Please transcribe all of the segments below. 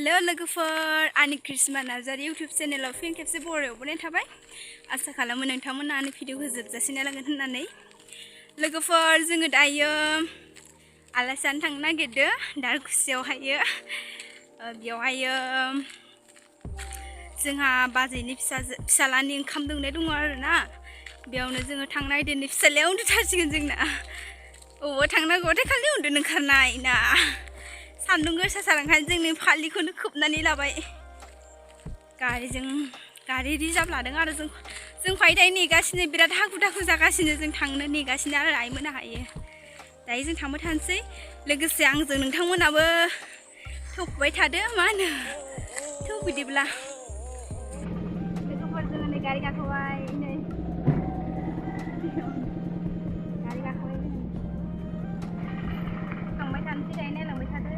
Hello लोगोफोर आंनि कृष्मा Narzary YouTube चेनेलाव फिन खेबसे बरायाव बनाय थाबाय आसा खालामो नोंथांमोना आंनि भिडिअखौ जोबजासिम नायलांगोन होननानै लोगोफोर जोङो दायो आलासि जानो थांनो नागिरदों दारखुसियावहायो बेयावहायो जोंहा बाजैनि फिसालानि ओंखाम दौनाय दङ आरोना बेयावनो जोङो थांनो नागिरदों फिसालाया उन्दुथारसिगोन जोंना अबाव थांनांगौबाथाय खालि उन्दुनो ओंखारनाय ना सान्दुं गोसाथार ओंखायनो जोंनि फालिखौनो खोबनानै लाबाय गारि रिजार्भ लादों आरो जों फायदाय नेगासिनो बिराद हाखु दाखु जागासिनो जों थांनो नेगासिनो आरो आइमोना हायो दायो जों थांबाय थानोसै लोगोसे आंजों नोंथांमोनाबो थौबाय थादो मा होनो थौ बिदिब्ला लोगोफोर जोङो नै गारि गाखोबाय नै गारि गाखोबाय जोङो थांबाय थानोसै दायो नायलांबाय थादो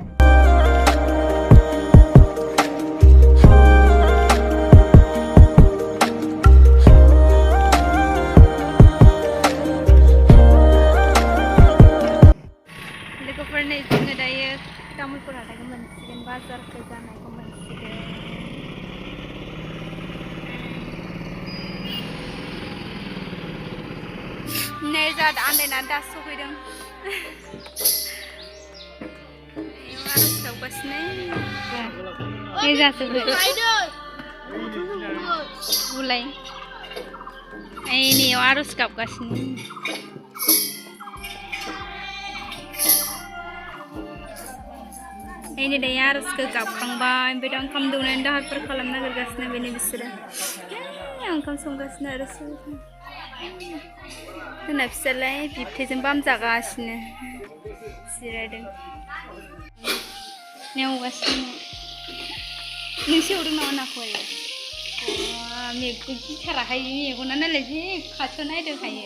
लोगोफोरनि जोङो दायो तामुलपुर हाथाइखौ मोनसिगोन बाजारखौ जानायखौ मोनसिगोन नै जा आन्दायनानै दासो सफैदों आर'ज गाबगासिनो नै जासो बुलाय नैयाव आर'ज गाबगासिनो ini dia harus ke Kapangbai, beda angkam dunan dah harus perkalam nagar gasna bini bisra. Angkam sunggasna harus. Kenapa selai bibte jembam jagasna. Siradeng. Nyawa gasna. Nisi udah nawa nakwa ya. Wah, megu cara hayi megu nana lagi kacau naik deh hayi.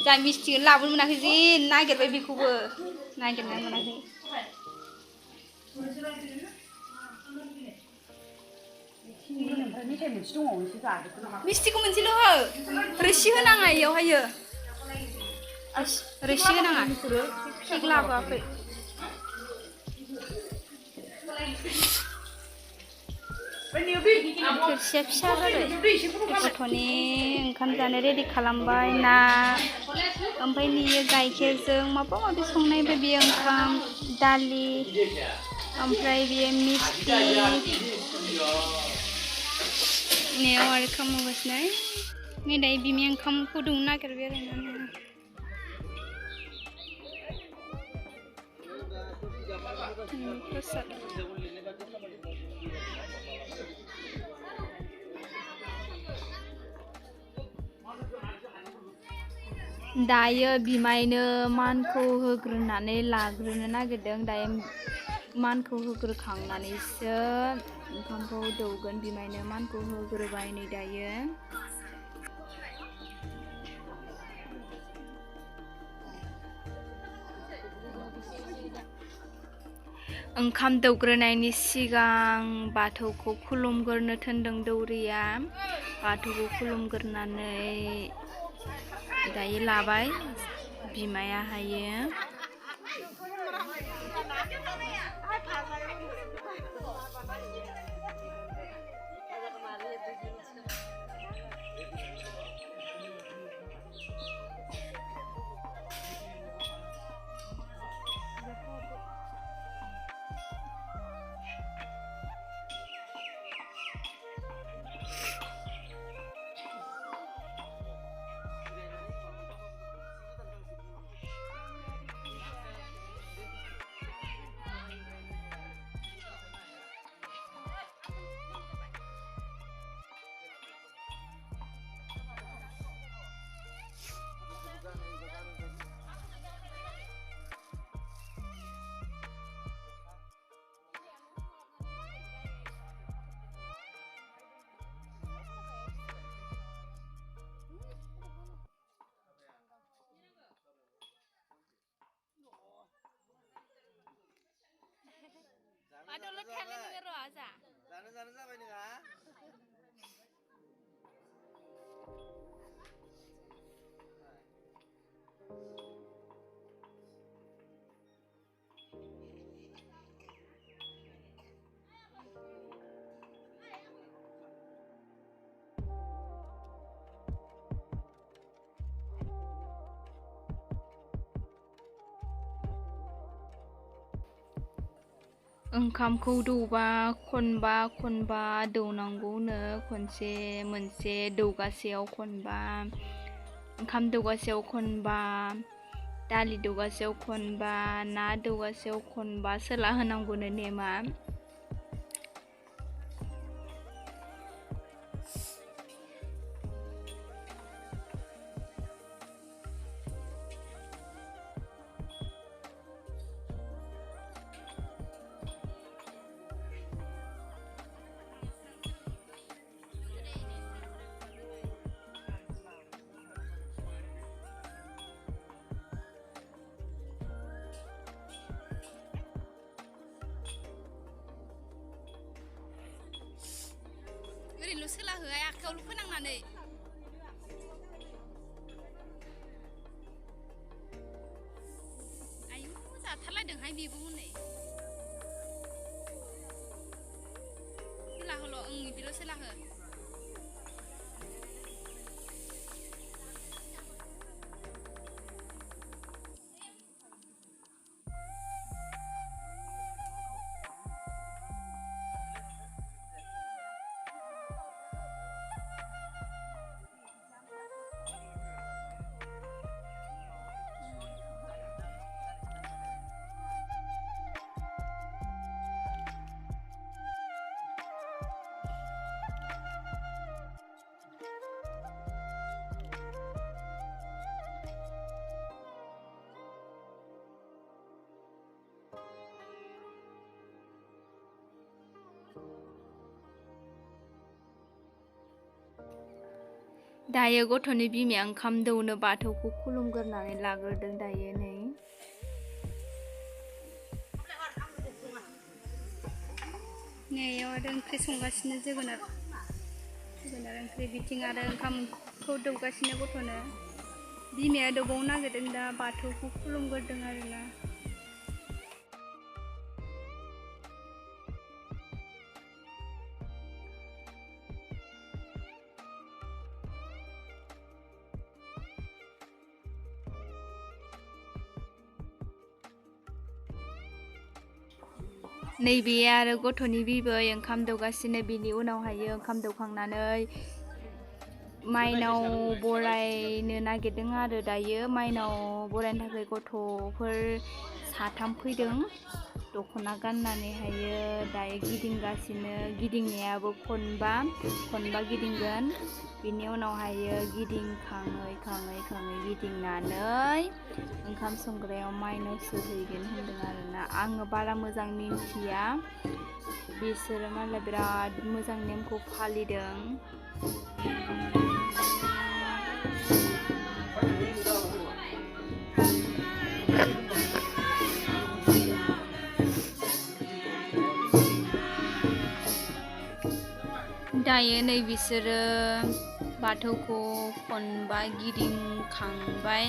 Jangan mesti labun menakai zin, nager baby kubu, nager mana menakai. Mistiku mencilu ho, resi henang ayo hayo, resi henang ah, kiklah apa? Siap-siap ada. Gotoni ओंखाम जानो ready खालामबाय ना ओमफ्राय नियो गाइखेरजों माबा माबि संनाय बे ओंखाम दालि ओमफ्राय बे मिस्टि नेयाव आरो खालामगासिनो नै दायो बिनि ओंखामखौ दौनो नागिरबाय आरो दायो बिमायनो मानखौ होग्रोनानै लाग्रोनो नागिरदों दायो मानखौ होग्रोखांनानैसो ओंखामखौ दौगोन बिमायनो मानखौ होग्रोबाय नै दायो ओंखाम दौग्रोनायनि सिगां बाथौखौ खुलुमग्रोनो थोनदों दौरिया बाथौखौ खुलुमग्रोनानै दायो लाबाय बिमाया हायो Aduh, lo channel ngeru aja. Jalan sampai nih ah. ओंखामखौ दौबा खनबा दौनांगौनो खनसे मोनसे दौगासेयाव खनबा ओंखाम दौगासेयाव खनबा दालि दौगासेयाव खनबा ना दौगासेयाव खनबा सोला होनांगौनो नेमा ओरैनो सोला होआ आखायावल' फोनांनानै आयु जाथारलायदोंहाय बेबो हनै सोला होल' बिदिल' सोला हो दायो गथ'नि बिमाया ओंखाम दौनो बाथौखौ खुलुमग्रोनानै लाग्रोदों दायो नै आरो ओंख्रि संगासिनो जोगोनार ओंख्रि बिथिं आरो ओंखामखौ दौगासिनो गथ'नो बिमाया दौबावनो नागिरदों दा बाथौखौ खुलुमग्रोदों आरोना नैबे आरो गथ'नि बिबै ओंखाम दौगासिनो बिनि उनावहायो ओंखाम दौखांनानै माइनाव बरायनो नागिरदों आरो दायो माइनाव बरायनो थाखाय गथ'फोर 3 फैदों दख'ना गाननानैहायो दायो गिदिंगासिनो गिदिंनायाबो खनबा गिदिंगोन बिनि उनावहायो गिदिंखाङै गिदिंनानै ओंखाम संग्रायाव माइनाव सोहैगोन होनदों आरोना आङो बारा मोजां मिन्थिया बिसोरो मालाय बिराद मोजां नेमखौ फालिदों दायो नै बिसोरो बाथौखौ खनबा गिदिंखांबाय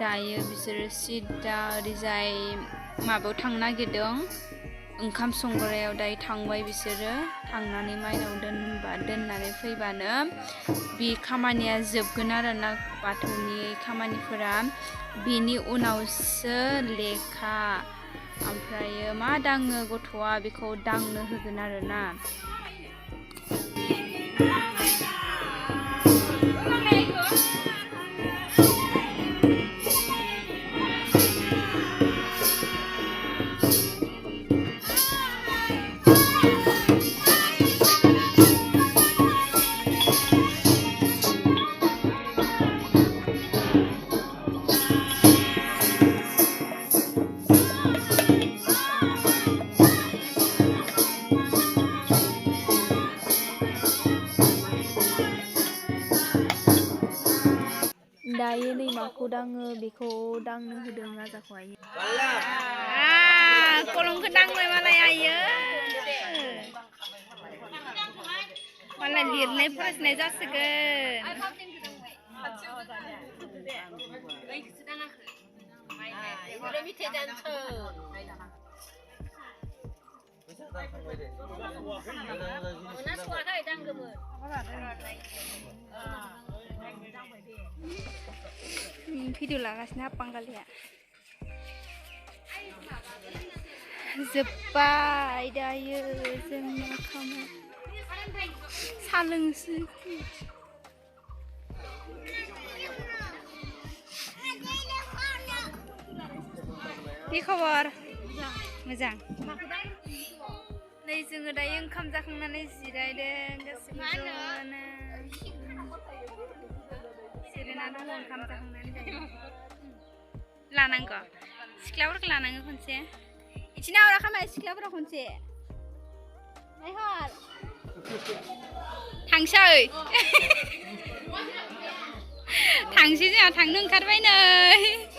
दायो बिसोरो सिदा ओरैजाय माबायाव थांनो नागिरदों ओंखाम संग्रायाव दायो थांबाय बिसोरो थांनानै माइनाव दोननानै फैबानो बे खामानिया जोबगोन आरोना बाथौनि खामानिफोरा बेनि उनावसो लेखा ओमफ्रायो मा दाङो गथ'आ बेखौ दांनो होगोन आरोना दायो नै माखौ दाङो बेखौ दांनो होदों राजाखौहाय कलमखौ दांबाय मालाय आयो मालाय लिरनाय फरायनाय जासिगोन भिडिअ लागासिनो आपांगालिया जोब्बाय दायो जोंना खामानि सा लोंसै কি खबर मोजां नै जोङो दायो ओंखाम जाखांनानै जिरायदों गासिबो ज'नो जिरायनानै दङ ओंखाम जाखांनानै दायो लानांगौ सिख्लाफोरखौ लानांगौ खनसे इथिना हरा खामाय सिख्लाफोरा खनसे नायहर थांसै थांसै जोंहा थांनो ओंखारबाय नै